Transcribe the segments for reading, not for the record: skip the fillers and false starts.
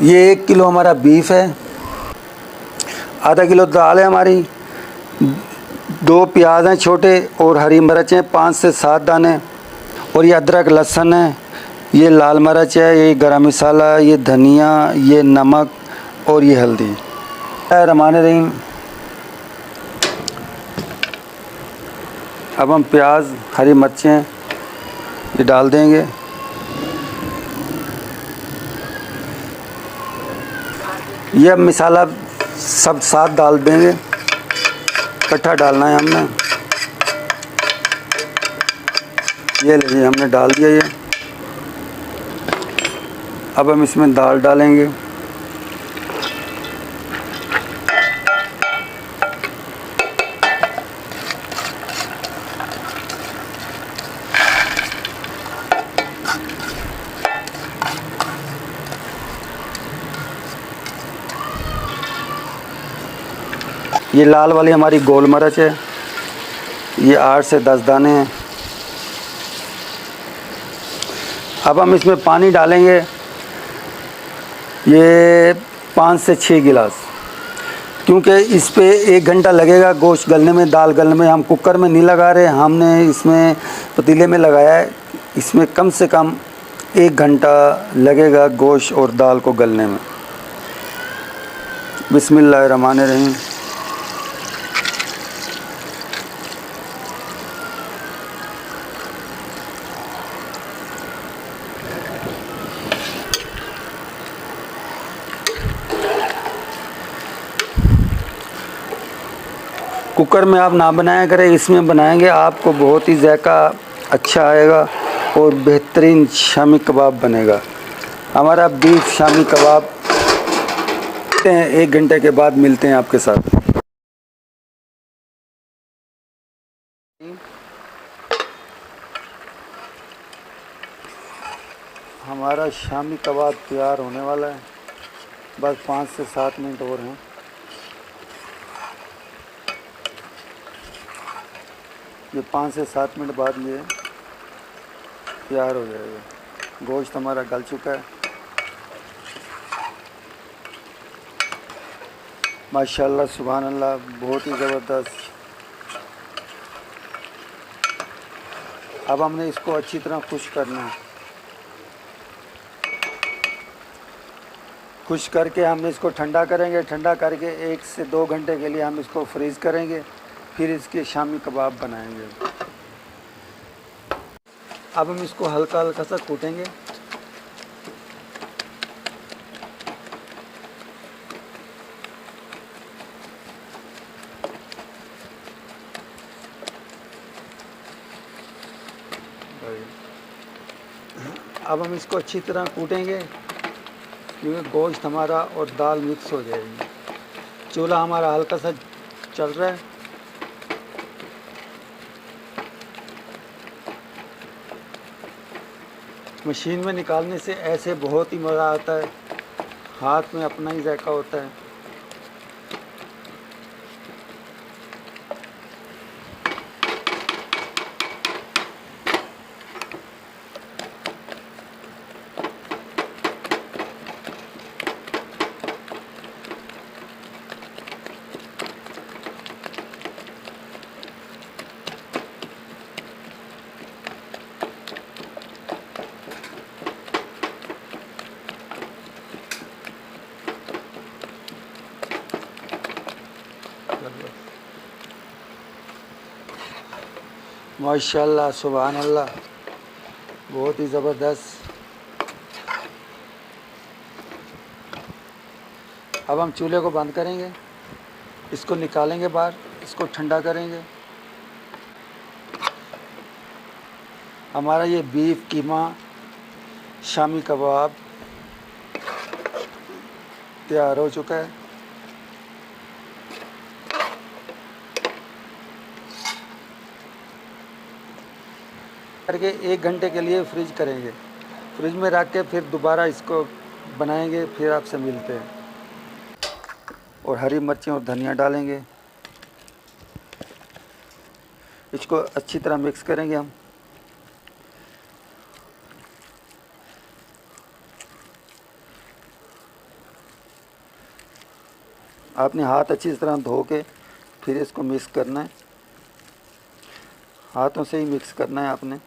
ये 1 किलो हमारा बीफ है, आधा किलो दाल है हमारी, 2 प्याज हैं छोटे और हरी मिर्च हैं 5 से 7 दाने, और ये अदरक लहसुन है, ये लाल मिर्च है, ये गरम मसाला, ये धनिया, ये नमक और ये हल्दी। रहमान रहीम। अब हम प्याज हरी मिर्चें ये डाल देंगे। ये अब मसाला सब साथ डाल देंगे, इकट्ठा डालना है हमने। ये लीजिए हमने डाल दिया ये। अब हम इसमें दाल डालेंगे। ये लाल वाली हमारी गोल मिर्च है, ये 8 से 10 दाने हैं। अब हम इसमें पानी डालेंगे, ये 5 से 6 गिलास, क्योंकि इस पे 1 घंटा लगेगा गोश्त गलने में, दाल गलने में। हम कुकर में नहीं लगा रहे, हमने इसमें पतीले में लगाया है। इसमें कम से कम 1 घंटा लगेगा गोश्त और दाल को गलने में। बिस्मिल्लाहिर्रहमानिर्रहीम। कुकर में आप ना बनाया करें, इसमें बनाएंगे आपको बहुत ही जायका अच्छा आएगा और बेहतरीन शामी कबाब बनेगा। हमारा बीफ शामी कबाब 1 घंटे के बाद मिलते हैं आपके साथ। हमारा शामी कबाब तैयार होने वाला है, बस 5 से 7 मिनट और हैं। ये 5 से 7 मिनट बाद ये तैयार हो जाएगा। गोश्त हमारा गल चुका है माशाल्लाह, सुभान अल्लाह, बहुत ही ज़बरदस्त। अब हमने इसको अच्छी तरह खुश करना है। खुश करके हमने इसको ठंडा करेंगे। ठंडा करके 1 से 2 घंटे के लिए हम इसको फ्रीज़ करेंगे, फिर इसके शामी कबाब बनाएंगे। अब हम इसको हल्का हल्का सा कूटेंगे। अब हम इसको अच्छी तरह कूटेंगे, क्योंकि गोश्त हमारा और दाल मिक्स हो जाएगी। चूल्हा हमारा हल्का सा चल रहा है। मशीन में निकालने से ऐसे बहुत ही मज़ा आता है, हाथ में अपना ही जायका होता है। माशाल्लाह, सुभान अल्लाह, बहुत ही ज़बरदस्त। अब हम चूल्हे को बंद करेंगे, इसको निकालेंगे बाहर, इसको ठंडा करेंगे। हमारा ये बीफ कीमा शामी कबाब तैयार हो चुका है। करके 1 घंटे के लिए फ्रिज करेंगे। फ्रिज में रख के फिर दोबारा इसको बनाएंगे, फिर आपसे मिलते हैं। और हरी मिर्चें और धनिया डालेंगे, इसको अच्छी तरह मिक्स करेंगे हम। आपने हाथ अच्छी तरह धो के फिर इसको मिक्स करना है, हाथों से ही मिक्स करना है आपने।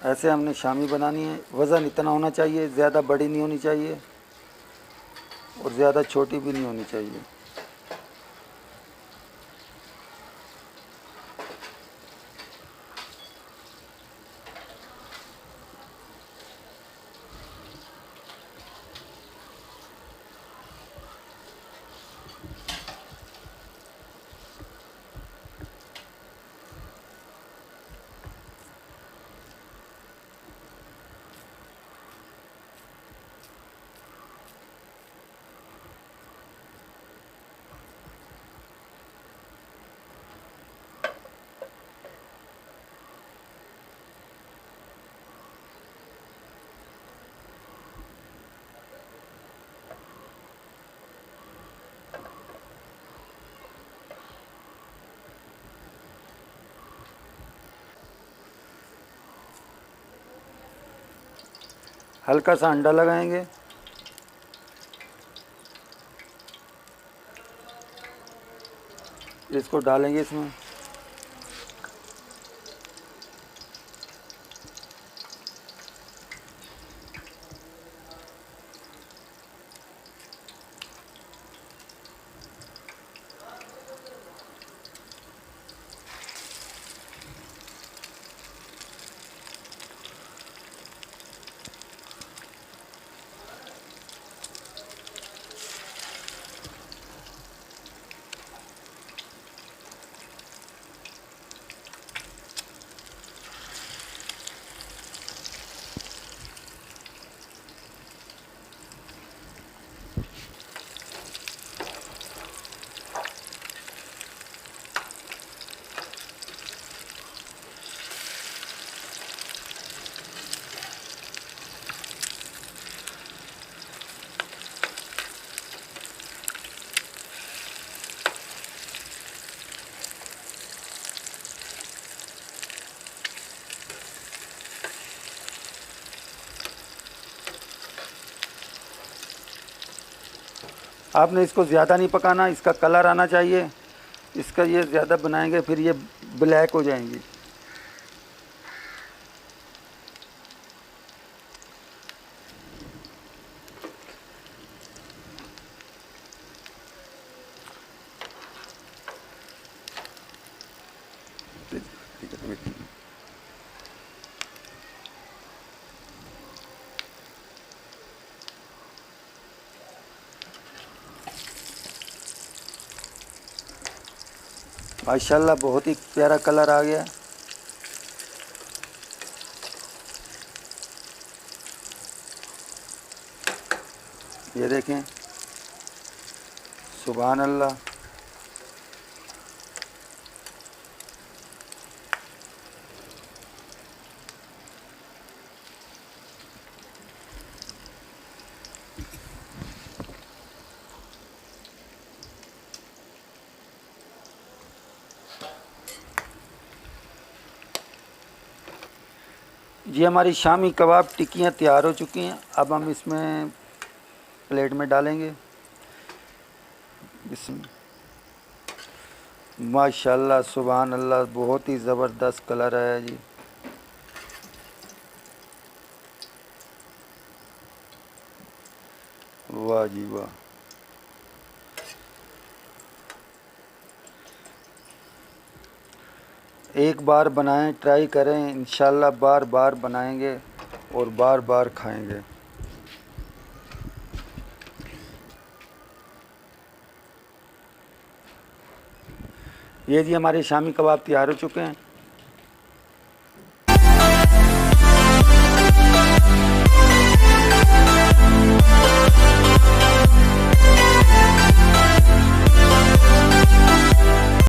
ऐसे हमने शामी बनानी है। वज़न इतना होना चाहिए, ज़्यादा बड़ी नहीं होनी चाहिए और ज़्यादा छोटी भी नहीं होनी चाहिए। हल्का सा अंडा लगाएंगे, इसको डालेंगे इसमें। आपने इसको ज़्यादा नहीं पकाना, इसका कलर आना चाहिए। इसका ये ज़्यादा बनाएंगे फिर ये ब्लैक हो जाएंगी। माशाल्लाह बहुत ही प्यारा कलर आ गया। ये देखें, सुभान अल्लाह। ये हमारी शामी कबाब टिक्कियाँ तैयार हो चुकी हैं। अब हम इसमें प्लेट में डालेंगे। इसमें माशाल्लाह सुभान अल्लाह बहुत ही ज़बरदस्त कलर है जी। वाह जी वाह। एक बार बनाएं, ट्राई करें, इंशाल्लाह बार बार बनाएंगे और बार बार खाएंगे। ये जी हमारे शामी कबाब तैयार हो चुके हैं।